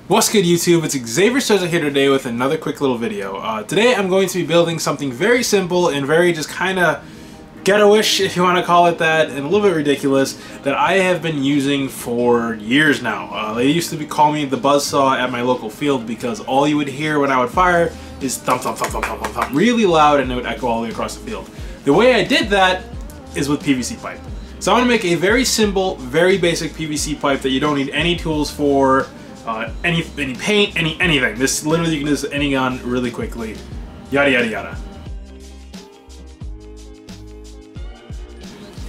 What's good, YouTube? It's Xavier Souza here today with another quick little video. Today I'm going to be building something very simple and very just kind of ghetto-ish, if you want to call it that, and a little bit ridiculous, that I have been using for years now. They used to call me the buzzsaw at my local field because all you would hear when I would fire is thump, thump, thump, thump, thump, thump, thump, really loud, and it would echo all the way across the field. The way I did that is with PVC pipe. So I'm going to make a very simple, very basic PVC pipe that you don't need any tools for, any paint, anything. This literally, you can do this with any gun really quickly, yada yada yada.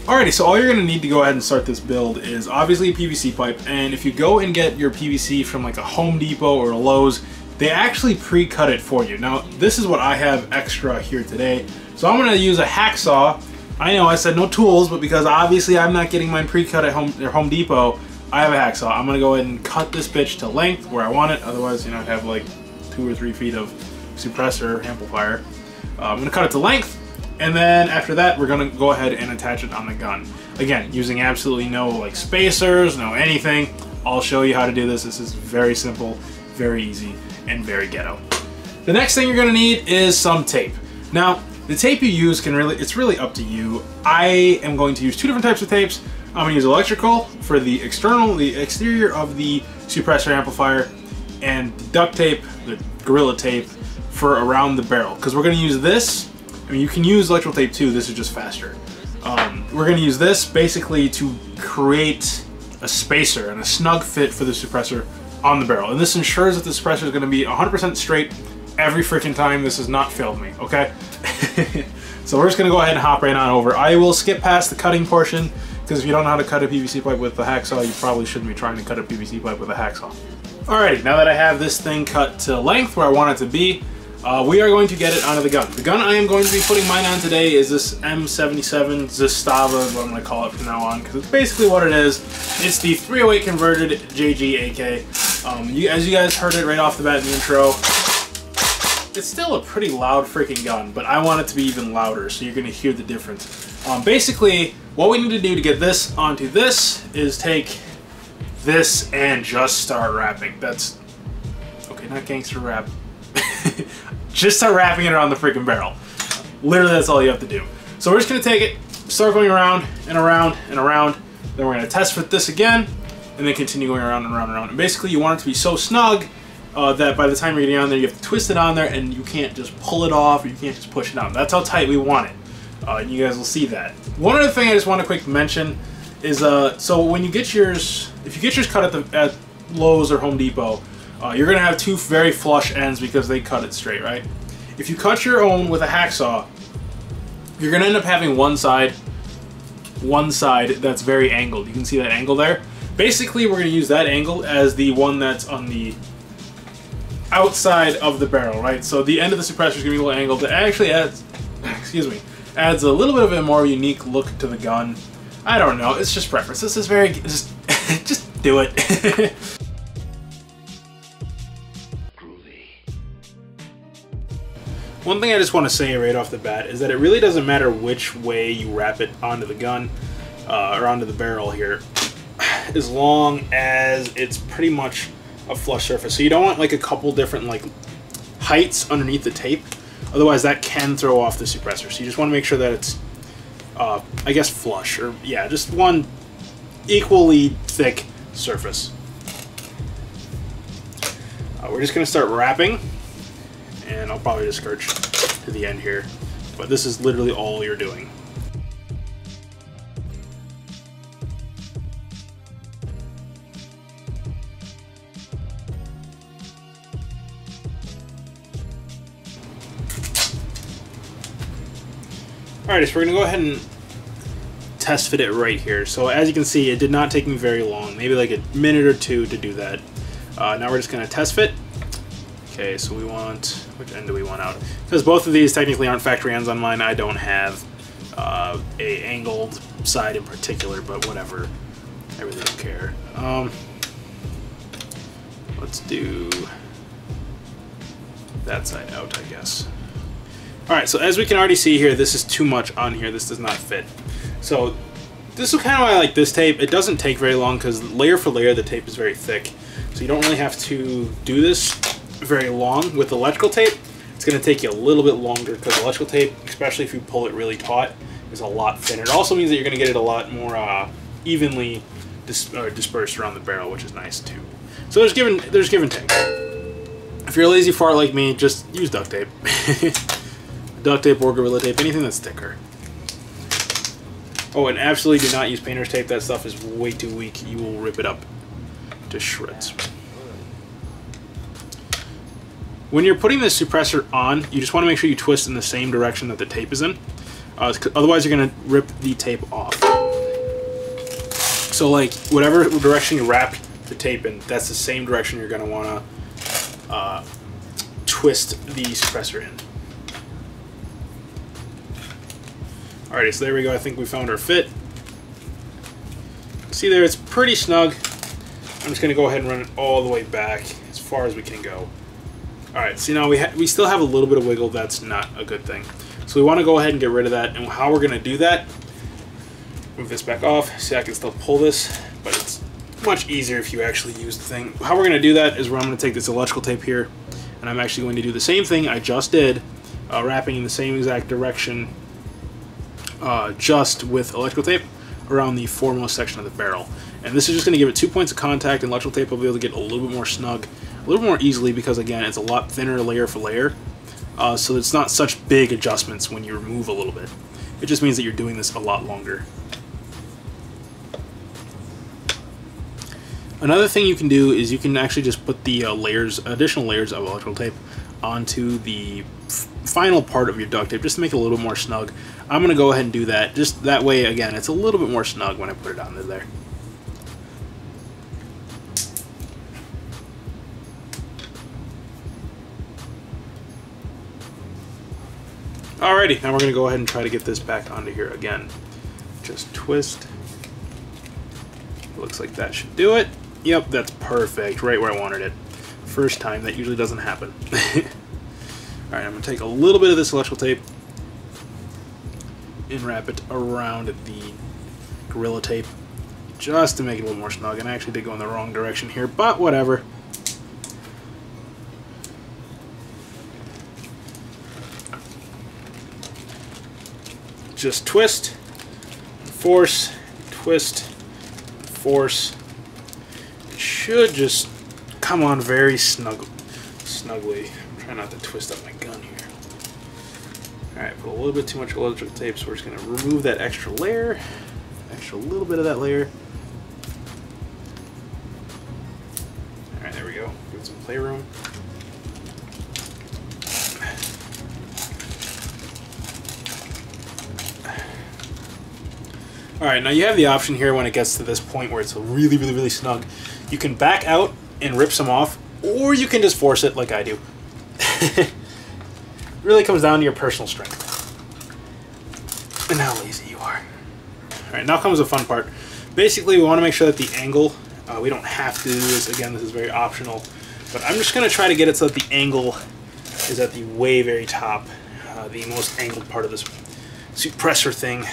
Alrighty, so all you're going to need to go ahead and start this build is obviously a PVC pipe, and if you go and get your PVC from like a Home Depot or a Lowe's, they actually pre-cut it for you. Now this is what I have extra here today, so I'm going to use a hacksaw. I know I said no tools, but because obviously I'm not getting mine pre-cut at Home Depot, I have a hacksaw. I'm gonna go ahead and cut this bitch to length where I want it. Otherwise, you know, I'd have like 2 or 3 feet of suppressor amplifier. I'm gonna cut it to length, and then after that, we're gonna go ahead and attach it on the gun. Again, using absolutely no like spacers, no anything. I'll show you how to do this. This is very simple, very easy, and very ghetto. The next thing you're gonna need is some tape. Now, the tape you use it's really up to you. I am going to use 2 different types of tapes. I'm gonna use electrical for the exterior of the suppressor amplifier, and duct tape, the Gorilla tape, for around the barrel. Because we're gonna use this. I mean, you can use electrical tape too. This is just faster. We're gonna use this basically to create a spacer and a snug fit for the suppressor on the barrel. And this ensures that the suppressor is gonna be 100% straight every freaking time. This has not failed me, okay? So we're just gonna go ahead and hop right on over. I will skip past the cutting portion, because if you don't know how to cut a PVC pipe with a hacksaw, you probably shouldn't be trying to cut a PVC pipe with a hacksaw. Alrighty, now that I have this thing cut to length where I want it to be, we are going to get it onto the gun. The gun I am going to be putting mine on today is this M77 Zastava, is what I'm going to call it from now on, because it's basically what it is. It's the 308 converted JG AK. As you guys heard it right off the bat in the intro, it's still a pretty loud freaking gun, but I want it to be even louder, so you're going to hear the difference. Basically, what we need to do to get this onto this is take this and just start wrapping. That's, okay, not gangster rap. Just start wrapping it around the freaking barrel. Literally, that's all you have to do. So we're just going to take it, start going around and around and around. Then we're going to test fit this again, and then continue going around and around and around. And basically, you want it to be so snug that by the time you're getting on there, you have to twist it on there, and you can't just pull it off, or you can't just push it out. That's how tight we want it. And you guys will see that. One other thing I just want to quick mention is, so when you get yours, if you get yours cut at Lowe's or Home Depot, you're going to have 2 very flush ends because they cut it straight, right? If you cut your own with a hacksaw, you're going to end up having one side that's very angled. You can see that angle there. Basically, we're going to use that angle as the one that's on the outside of the barrel, right? So the end of the suppressor is going to be a little angled. It actually adds, excuse me, adds a little bit of a more unique look to the gun. I don't know, it's just preference. This is very, just do it. One thing I just want to say right off the bat is that it really doesn't matter which way you wrap it onto the gun, or onto the barrel here, as long as it's pretty much a flush surface. So you don't want like a couple different like heights underneath the tape. Otherwise, that can throw off the suppressor. So you just want to make sure that it's, I guess, flush, or yeah, just one equally thick surface. We're just going to start wrapping, and I'll probably just skirt to the end here, but this is literally all you're doing. Alright, so we're going to go ahead and test fit it right here. So as you can see, it did not take me very long, maybe like a minute or 2 to do that. Now we're just going to test fit. Okay, so we want, which end do we want out? Because both of these technically aren't factory ends on mine. I don't have a angled side in particular, but whatever. I really don't care. Let's do that side out, I guess. Alright, so as we can already see here, this is too much on here. This does not fit. So this is kind of why I like this tape. It doesn't take very long because layer for layer the tape is very thick. So you don't really have to do this very long. With electrical tape, it's going to take you a little bit longer because electrical tape, especially if you pull it really taut, is a lot thinner. It also means that you're going to get it a lot more evenly dispersed around the barrel, which is nice too. So there's give and take. If you're a lazy fart like me, just use duct tape. Duct tape or Gorilla Tape, anything that's thicker. Oh, and absolutely do not use painter's tape. That stuff is way too weak. You will rip it up to shreds. When you're putting this suppressor on, you just want to make sure you twist in the same direction that the tape is in. Otherwise, you're going to rip the tape off. So, like, whatever direction you wrap the tape in, that's the same direction you're going to want to twist the suppressor in. Alrighty, so there we go. I think we found our fit. See there, it's pretty snug. I'm just going to go ahead and run it all the way back as far as we can go. Alright, see now we still have a little bit of wiggle. That's not a good thing. So we want to go ahead and get rid of that. And how we're going to do that, move this back off. See, I can still pull this, but it's much easier if you actually use the thing. How we're going to do that is I'm going to take this electrical tape here, and I'm actually going to do the same thing I just did, wrapping in the same exact direction, just with electrical tape around the foremost section of the barrel. And this is just going to give it 2 points of contact, and electrical tape will be able to get a little bit more snug, a little more easily, because again, it's a lot thinner layer for layer. So it's not such big adjustments when you remove a little bit. It just means that you're doing this a lot longer. Another thing you can do is you can actually just put the additional layers of electrical tape onto the final part of your duct tape just to make it a little more snug. I'm going to go ahead and do that. Just that way, again, it's a little bit more snug when I put it onto there. Alrighty, now we're going to go ahead and try to get this back onto here again. Just twist. Looks like that should do it. Yep, that's perfect, right where I wanted it. First time, that usually doesn't happen. Alright, I'm going to take a little bit of this electrical tape and wrap it around the Gorilla Tape just to make it a little more snug. And I actually did go in the wrong direction here, but whatever. Just twist, force, twist, force. It should just come on very snugly. I'm trying not to twist up my gun here. Alright, put a little bit too much electrical tape, so we're just going to remove that extra layer, extra little bit of that layer. Alright, there we go. Give it some playroom. Alright, now you have the option here when it gets to this point where it's really, really, really snug. You can back out and rip some off, or you can just force it like I do. It really comes down to your personal strength and how lazy you are. Alright, now comes the fun part. Basically, we want to make sure that the angle, we don't have to do this. Again, this is very optional. But I'm just going to try to get it so that the angle is at the way very top, the most angled part of this suppressor thing.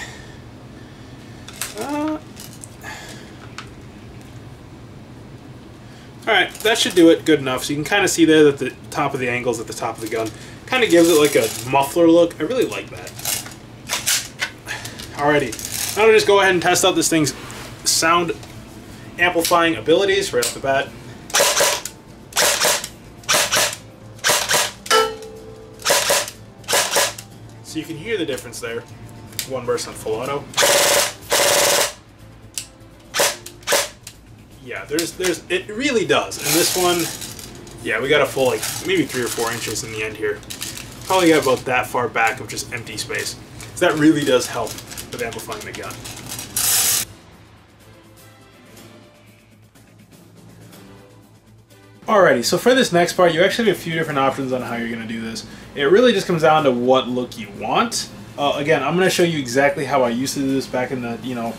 Alright, that should do it good enough. So you can kind of see there that the top of the angle is at the top of the gun. Kind of gives it like a muffler look. I really like that. Alrighty, now to just go ahead and test out this thing's sound amplifying abilities right off the bat. So you can hear the difference there. One burst on full auto. Yeah, it really does. And this one, yeah, we got a full, like, maybe 3 or 4 inches in the end here. Probably got about that far back of just empty space. So that really does help with amplifying the gun. Alrighty, so for this next part, you actually have a few different options on how you're going to do this. It really just comes down to what look you want. Again, I'm going to show you exactly how I used to do this back in the, you know,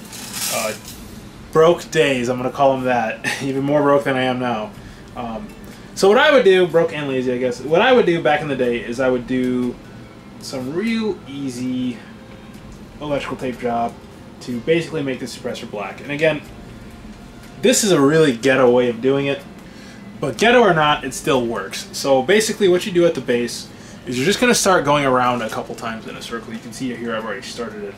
broke days. I'm going to call them that. Even more broke than I am now. So what I would do, broke and lazy, I guess, what I would do back in the day is I would do some real easy electrical tape job to basically make the suppressor black. And again, this is a really ghetto way of doing it. But Ghetto or not, it still works. So basically what you do at the base is you're just going to start going around a couple times in a circle. You can see it here, I've already started it.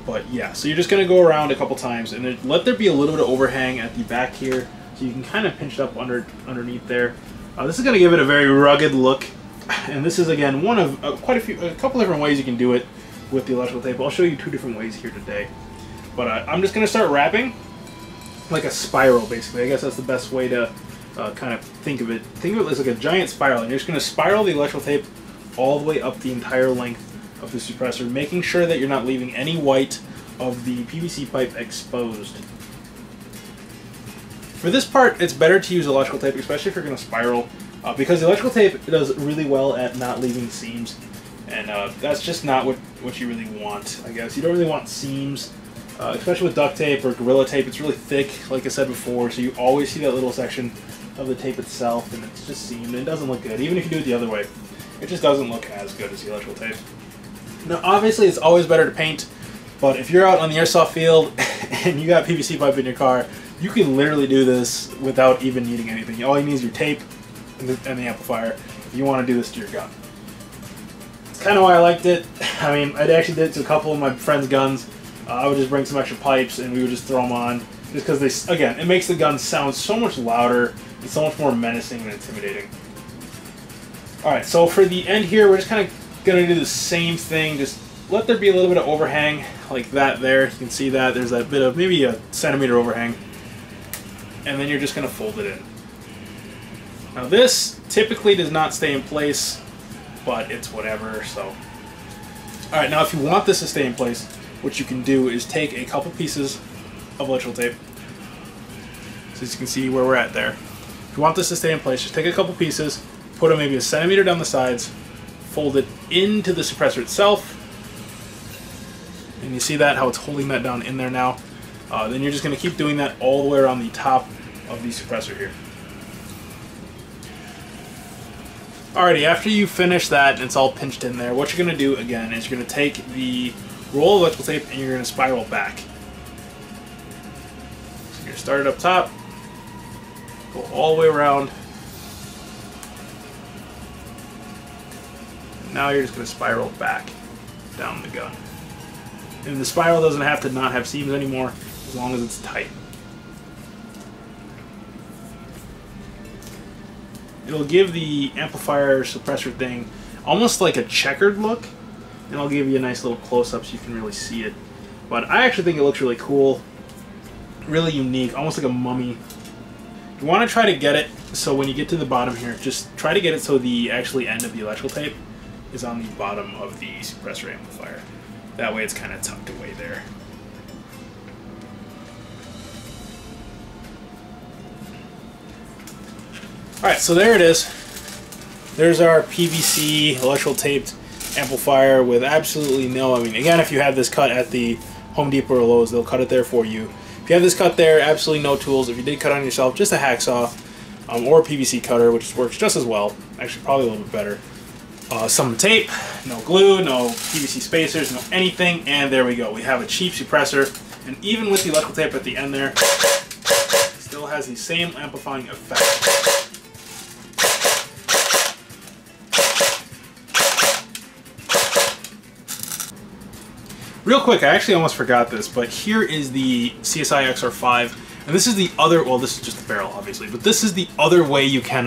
But yeah, so you're just going to go around a couple times and then let there be a little bit of overhang at the back here. So you can kind of pinch it up underneath there. This is going to give it a very rugged look. And this is, again, one of a couple different ways you can do it with the electrical tape. I'll show you 2 different ways here today. But I'm just going to start wrapping like a spiral, basically. I guess that's the best way to kind of think of it. Think of it as like a giant spiral. And you're just going to spiral the electrical tape all the way up the entire length of the suppressor, making sure that you're not leaving any white of the PVC pipe exposed. For this part, it's better to use electrical tape, especially if you're going to spiral, because the electrical tape does really well at not leaving seams, and that's just not what you really want, I guess. You don't really want seams, especially with duct tape or Gorilla tape. It's really thick, like I said before, so you always see that little section of the tape itself, and it's just seamed, and it doesn't look good. Even if you do it the other way, it just doesn't look as good as the electrical tape. Now, obviously, it's always better to paint, but if you're out on the airsoft field and you got PVC pipe in your car, you can literally do this without even needing anything. All you need is your tape and the amplifier if you want to do this to your gun. It's kind of why I liked it. I mean, I actually did it to a couple of my friends' guns. I would just bring some extra pipes and we would just throw them on, just because again, it makes the gun sound so much louder and so much more menacing and intimidating. Alright, so for the end here, we're just kind of going to do the same thing. Just let there be a little bit of overhang like that there. You can see that. There's that bit of maybe a centimeter overhang. And then you're just going to fold it in. Now this typically does not stay in place, but it's whatever, so. Alright, now if you want this to stay in place, what you can do is take a couple pieces of electrical tape. So as you can see where we're at there. If you want this to stay in place, just take a couple pieces, put them maybe a centimeter down the sides, fold it into the suppressor itself, and you see that, how it's holding that down in there now. Then you're just going to keep doing that all the way around the top of the suppressor here. Alrighty, after you finish that and it's all pinched in there, what you're going to do again is you're going to take the roll of electrical tape and you're going to spiral back. So you're going to start it up top, go all the way around. Now you're just going to spiral back down the gun. And the spiral doesn't have to not have seams anymore, as long as it's tight. It'll give the amplifier suppressor thing almost like a checkered look, and I'll give you a nice little close-up so you can really see it. But I actually think it looks really cool, really unique, almost like a mummy. You want to try to get it so when you get to the bottom here, just try to get it so the actually end of the electrical tape is on the bottom of the suppressor amplifier. That way it's kind of tucked away there. Alright, so there it is. There's our PVC electrical taped amplifier with absolutely no, I mean, again, if you have this cut at the Home Depot or Lowe's, they'll cut it there for you. If you have this cut there, absolutely no tools. If you did cut on yourself, just a hacksaw or a PVC cutter, which works just as well. Actually, probably a little bit better. Some tape, no glue, no PVC spacers, no anything, and there we go. We have a cheap suppressor, and even with the electrical tape at the end there, it still has the same amplifying effect. Real quick, I actually almost forgot this, but here is the CSI XR5, and this is the other, well, this is just the barrel, obviously, but this is the other way you can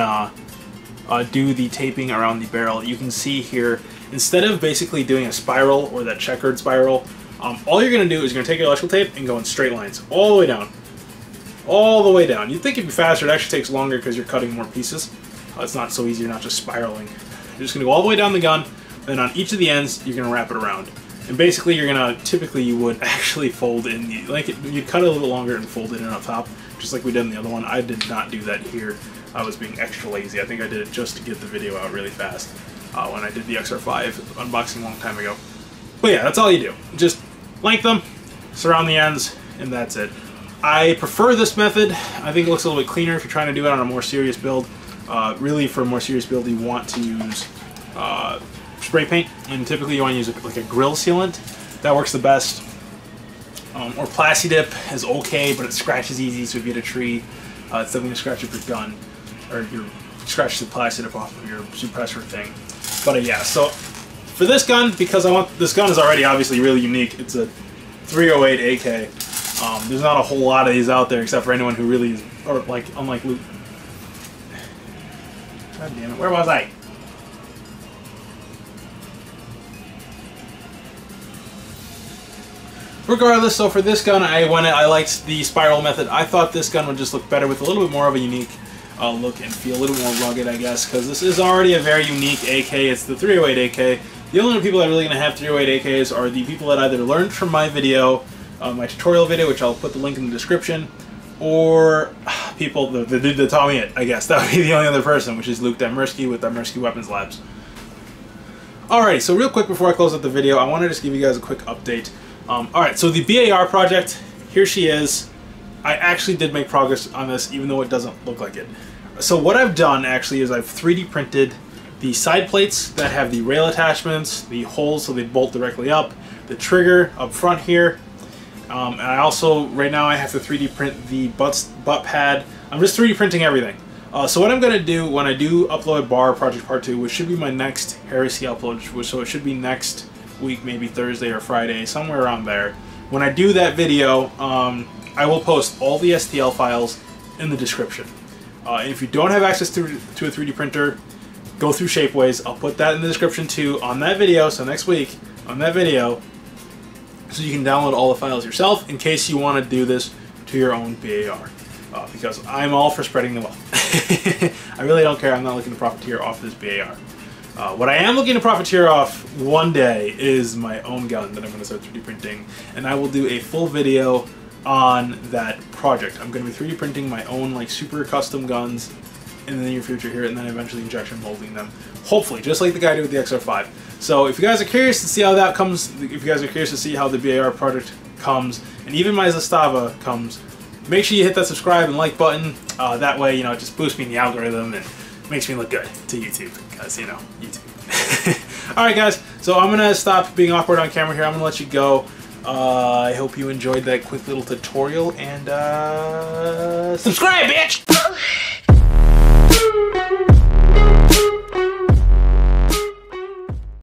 do the taping around the barrel. You can see here, instead of basically doing a spiral or that checkered spiral, all you're going to do is you're going to take your electrical tape and go in straight lines all the way down. All the way down. You'd think it'd be faster. It actually takes longer because you're cutting more pieces. It's not so easy. You're not just spiraling. You're just going to go all the way down the gun, then on each of the ends, you're going to wrap it around. And basically, you're going to, typically you would actually fold in, you'd cut it a little longer and fold it in up top, just like we did in the other one. I did not do that here. I was being extra lazy. I think I did it just to get the video out really fast when I did the XR5 unboxing a long time ago. But yeah, that's all you do. Just length them, surround the ends, and that's it. I prefer this method. I think it looks a little bit cleaner if you're trying to do it on a more serious build. Really, for a more serious build, you want to use spray paint, and typically you want to use like a grill sealant. That works the best. Or Plasti Dip is okay, but it scratches easy, so if you hit a tree, it's definitely going to scratch up your gun. or your scratch the plastic off of your suppressor thing. But yeah, so for this gun, because this gun is already obviously really unique. It's a 308 AK. There's not a whole lot of these out there except for anyone who really is, or like, unlike Luke. God damn it, where was I? Regardless, so for this gun, I liked the spiral method. I thought this gun would just look better with a little bit more of a unique look and feel, a little more rugged, I guess, because this is already a very unique AK. It's the 308 AK. The only people that are really going to have 308 AKs are the people that either learned from my video, my tutorial video, which I'll put the link in the description, or people, the dude that taught me it, I guess. That would be the only other person, which is Luke Demersky with Demersky Weapons Labs. Alright, so real quick before I close out the video, I want to just give you guys a quick update. Alright, so the BAR project, here she is. I actually did make progress on this, even though it doesn't look like it. So what I've done, actually, is I've 3D printed the side plates that have the rail attachments, the holes so they bolt directly up, the trigger up front here, and I also, right now, I have to 3D print the butt pad. I'm just 3D printing everything. So what I'm going to do when I do upload Bar Project Part 2, which should be my next heresy upload, so it should be next week, maybe Thursday or Friday, somewhere around there. When I do that video, I will post all the STL files in the description. And if you don't have access to a 3D printer, go through Shapeways. I'll put that in the description too on that video, so next week on that video, so you can download all the files yourself in case you want to do this to your own BAR. Because I'm all for spreading the wealth. I really don't care. I'm not looking to profiteer off this BAR. What I am looking to profiteer off one day is my own gun that I'm going to start 3D printing, and I will do a full video on that project. I'm going to be 3D printing my own like super custom guns in the near future here, and then eventually injection molding them. Hopefully, just like the guy did with the XR5. So if you guys are curious to see how that comes, if you guys are curious to see how the BAR project comes, and even my Zastava comes, make sure you hit that subscribe and like button. That way, you know, it just boosts me in the algorithm and makes me look good to YouTube, because, you know, YouTube. Alright guys, so I'm going to stop being awkward on camera here. I'm going to let you go. I hope you enjoyed that quick little tutorial, and subscribe, bitch!